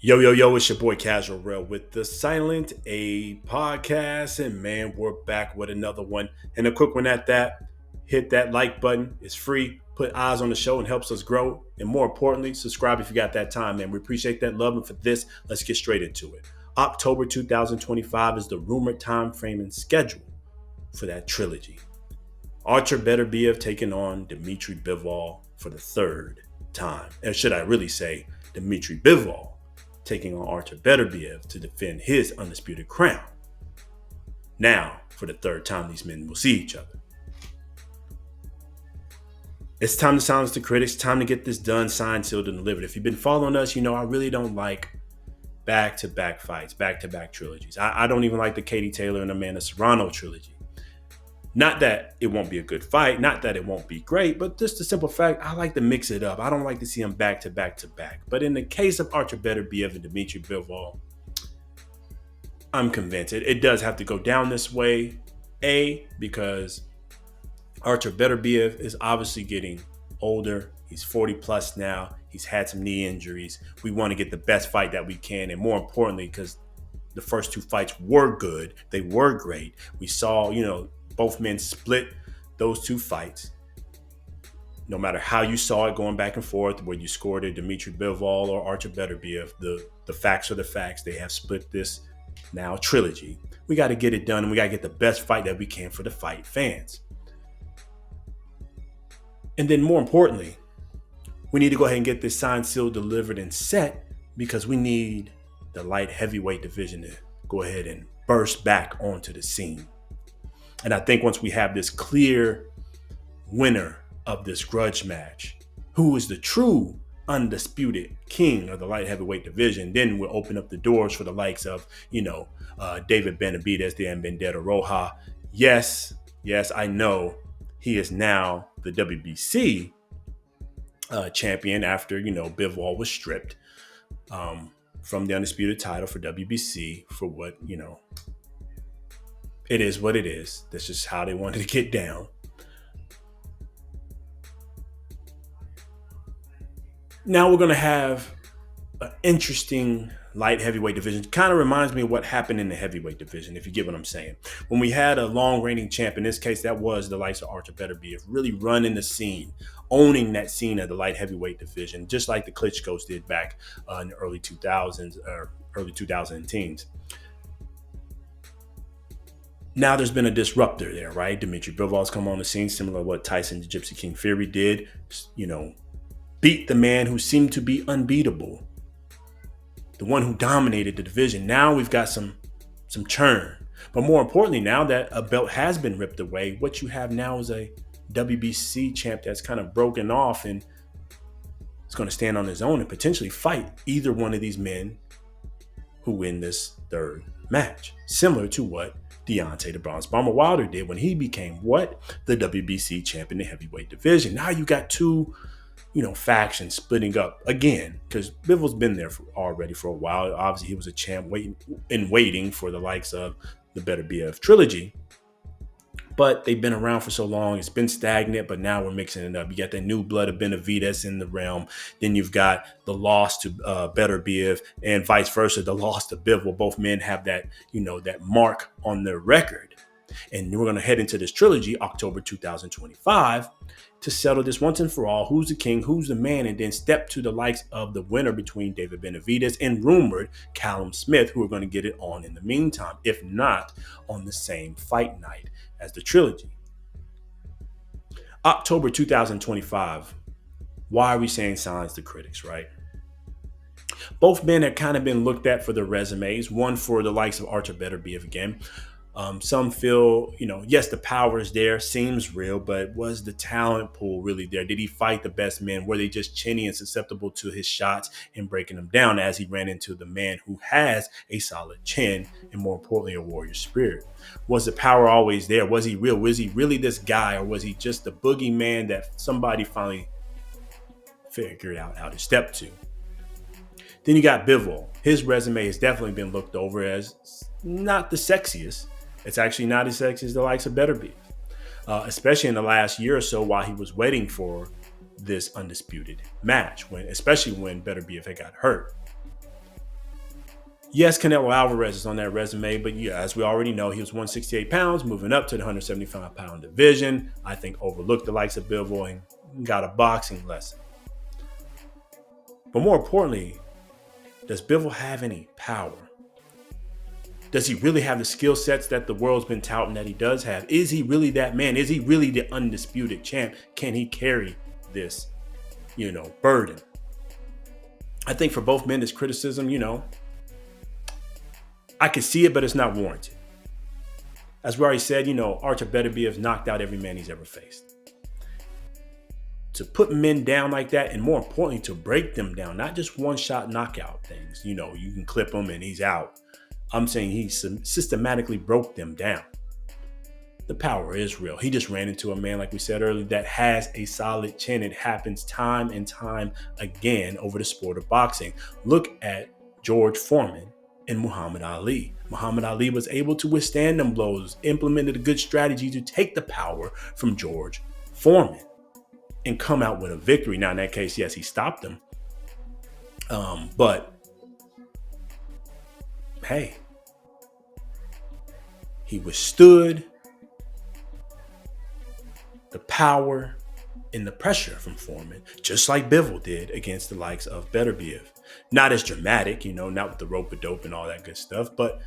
Yo, yo, yo, it's your boy Casual Rail with the Silent A podcast. And man, we're back with another one. And a quick one at that. Hit that like button. It's free. Put eyes on the show and helps us grow. And more importantly, subscribe if you got that time, man. We appreciate that love. And for this, let's get straight into it. October 2025 is the rumored time frame and schedule for that trilogy. Artur Beterbiev taking on Dmitry Bivol for the third time. Or should I really say Dmitry Bivol taking on Artur Beterbiev to defend his undisputed crown. Now, for the third time, these men will see each other. It's time to silence the critics. Time to get this done, signed, sealed, and delivered. If you've been following us, you know I really don't like back-to-back fights, back-to-back trilogies. I don't even like the Katie Taylor and Amanda Serrano trilogy. Not that it won't be a good fight, not that it won't be great, but just the simple fact, I like to mix it up. I don't like to see them back to back to back. But in the case of Artur Beterbiev and Dmitry Bivol, I'm convinced it does have to go down this way. Because Artur Beterbiev is obviously getting older. He's 40 plus now. He's had some knee injuries. We want to get the best fight that we can. And more importantly, because the first two fights were good, they were great. We saw, both men split those two fights. No matter how you saw it going back and forth, whether you scored it Dmitry Bivol or Artur Beterbiev, the facts are the facts. They have split this now trilogy. We got to get it done, and we got to get the best fight that we can for the fight fans. And then more importantly, we need to go ahead and get this signed, sealed, delivered, and set because we need the light heavyweight division to go ahead and burst back onto the scene. And I think once we have this clear winner of this grudge match, who is the true undisputed king of the light heavyweight division, then we'll open up the doors for the likes of, David Benavidez, the Vendetta Roja. Yes, I know he is now the WBC champion after, Bivol was stripped from the undisputed title for WBC for what, it is what it is. That's just how they wanted to get down. Now we're going to have an interesting light heavyweight division. Kind of reminds me of what happened in the heavyweight division, if you get what I'm saying. When we had a long reigning champ, in this case, that was the likes of Artur Beterbiev, really running the scene, owning that scene of the light heavyweight division, just like the Klitschko's did back in the early 2000s or early 2010s. Now there's been a disruptor there, right? Dmitry Bivol's come on the scene, similar to what Tyson the Gypsy King Fury did, beat the man who seemed to be unbeatable, the one who dominated the division. Now we've got some churn. But more importantly, now that a belt has been ripped away, what you have now is a WBC champ that's kind of broken off and is going to stand on his own and potentially fight either one of these men who win this third match, similar to what Deontay the Bronze Bomber Wilder did when he became the WBC champ in the heavyweight division. Now you got two, factions splitting up again because Bivol's been there already for a while. Obviously, he was a champ waiting for the likes of the Beterbiev trilogy. But they've been around for so long. It's been stagnant, but now we're mixing it up. You got the new blood of Benavidez in the realm. Then you've got the loss to Beterbiev and vice versa, the loss to Bivol. Both men have that, that mark on their record. And we're going to head into this trilogy, October 2025, to settle this once and for all. Who's the king? Who's the man? And then step to the likes of the winner between David Benavidez and rumored Callum Smith, who are going to get it on in the meantime, if not on the same fight night as the trilogy. October 2025. Why are we saying silence the critics, right? Both men have kind of been looked at for their resumes. One for the likes of Artur Beterbiev again. Some feel, yes, the power is there, seems real, but was the talent pool really there? Did he fight the best men? Were they just chinny and susceptible to his shots and breaking them down as he ran into the man who has a solid chin and, more importantly, a warrior spirit? Was the power always there? Was he real? Was he really this guy, or was he just the boogeyman that somebody finally figured out how to step to? Then you got Bivol. His resume has definitely been looked over as not the sexiest. It's actually not as sexy as the likes of Beterbiev, especially in the last year or so while he was waiting for this undisputed match, especially when Beterbiev had got hurt. Yes, Canelo Alvarez is on that resume, but yeah, as we already know, he was 168 pounds, moving up to the 175-pound division. I think overlooked the likes of Bivol and got a boxing lesson. But more importantly, does Bivol have any power? Does he really have the skill sets that the world's been touting that he does have? Is he really that man? Is he really the undisputed champ? Can he carry this, burden? I think for both men, this criticism, I can see it, but it's not warranted. As we already said, Artur Beterbiev knocked out every man he's ever faced. To put men down like that, and more importantly, to break them down, not just one-shot knockout things. You can clip him and he's out. I'm saying he systematically broke them down. The power is real. He just ran into a man, like we said earlier, that has a solid chin. It happens time and time again over the sport of boxing. Look at George Foreman and Muhammad Ali. Muhammad Ali was able to withstand them blows, implemented a good strategy to take the power from George Foreman and come out with a victory. Now, in that case, yes, he stopped him. But hey, he withstood the power and the pressure from Foreman, just like Bivol did against the likes of Beterbiev. Not as dramatic, not with the rope-a-dope and all that good stuff, but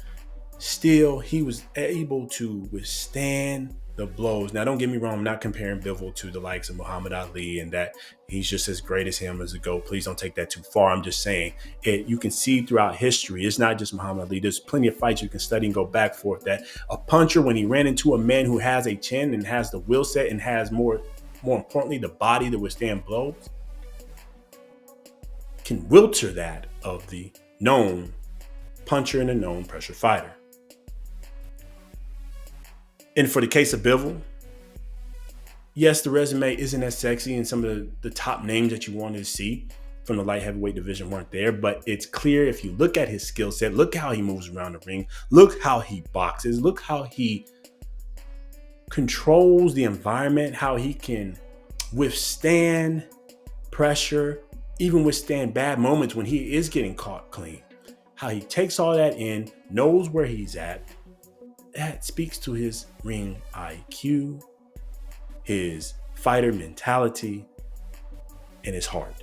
still, he was able to withstand the blows. Now, don't get me wrong, I'm not comparing Bivol to the likes of Muhammad Ali and that he's just as great as him as a GOAT. Please don't take that too far. I'm just saying you can see throughout history, it's not just Muhammad Ali. There's plenty of fights you can study and go back for it, that a puncher, when he ran into a man who has a chin and has the will set and has more importantly, the body to withstand blows, can wilter that of the known puncher and a known pressure fighter. And for the case of Bivol, yes, the resume isn't as sexy, and some of the top names that you wanted to see from the light heavyweight division weren't there, but it's clear if you look at his skill set, look how he moves around the ring, look how he boxes, look how he controls the environment, how he can withstand pressure, even withstand bad moments when he is getting caught clean. How he takes all that in, knows where he's at. That speaks to his ring IQ, his fighter mentality, and his heart.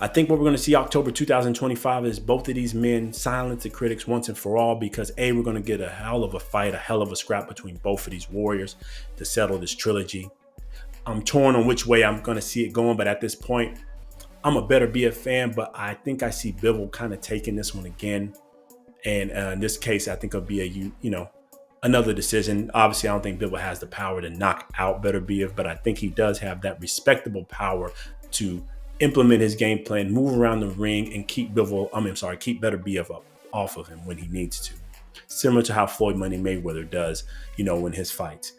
I think what we're going to see October 2025 is both of these men silence the critics once and for all, because we're going to get a hell of a fight, a hell of a scrap between both of these warriors to settle this trilogy. I'm torn on which way I'm going to see it going, but at this point, I'm a Beterbiev fan, but I think I see Bivol kind of taking this one again. And in this case, I think it'll be another decision. Obviously, I don't think Bivol has the power to knock out Beterbiev, but I think he does have that respectable power to implement his game plan, move around the ring, and keep Beterbiev up off of him when he needs to. Similar to how Floyd Money Mayweather does, in his fights.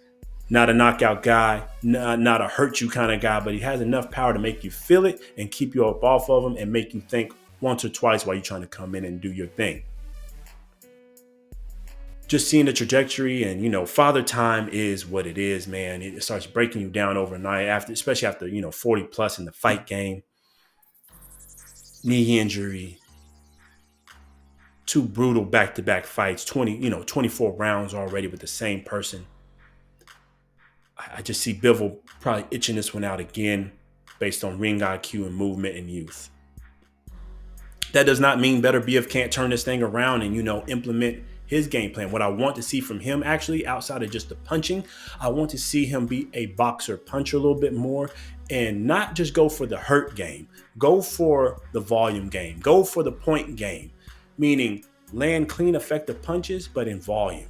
Not a knockout guy, not a hurt you kind of guy, but he has enough power to make you feel it and keep you up off of him and make you think once or twice while you're trying to come in and do your thing. Just seeing the trajectory and, father time is what it is, man. It starts breaking you down overnight, especially after 40 plus in the fight game. Knee injury, 2 brutal back-to-back fights, 24 rounds already with the same person. I just see Bivol probably itching this one out again based on ring IQ and movement and youth. That does not mean Beterbiev can't turn this thing around and, implement his game plan. What I want to see from him, actually, outside of just the punching, I want to see him be a boxer puncher a little bit more and not just go for the hurt game. Go for the volume game. Go for the point game, meaning land clean, effective punches, but in volume.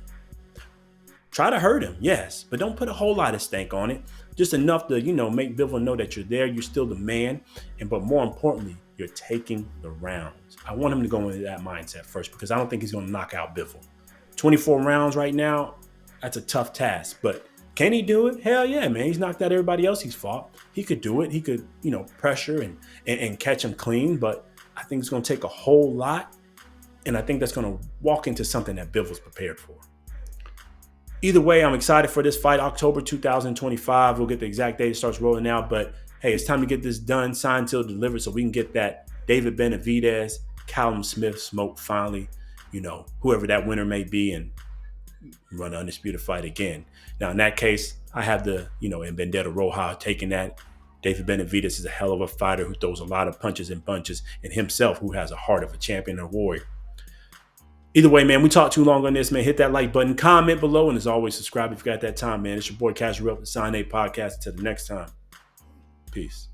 Try to hurt him, yes, but don't put a whole lot of stank on it. Just enough to, make Bivol know that you're there, you're still the man, but more importantly, you're taking the rounds. I want him to go into that mindset first because I don't think he's going to knock out Bivol. 24 rounds right now, that's a tough task, but can he do it? Hell yeah, man. He's knocked out everybody else he's fought. He could do it. He could, pressure and catch him clean, but I think it's going to take a whole lot, and I think that's going to walk into something that Bivol's prepared for. Either way, I'm excited for this fight, October 2025. We'll get the exact date. It starts rolling out. But, hey, it's time to get this done, signed, sealed, delivered so we can get that David Benavidez Callum Smith smoke finally, whoever that winner may be, and run an undisputed fight again. Now, in that case, I have in Vendetta Roja taking that. David Benavidez is a hell of a fighter who throws a lot of punches and bunches, and himself who has a heart of a champion and a warrior. Either way, man, we talked too long on this, man. Hit that like button, comment below, and as always, subscribe if you got that time, man. It's your boy Casual Up, the Sign A Podcast. Until the next time, peace.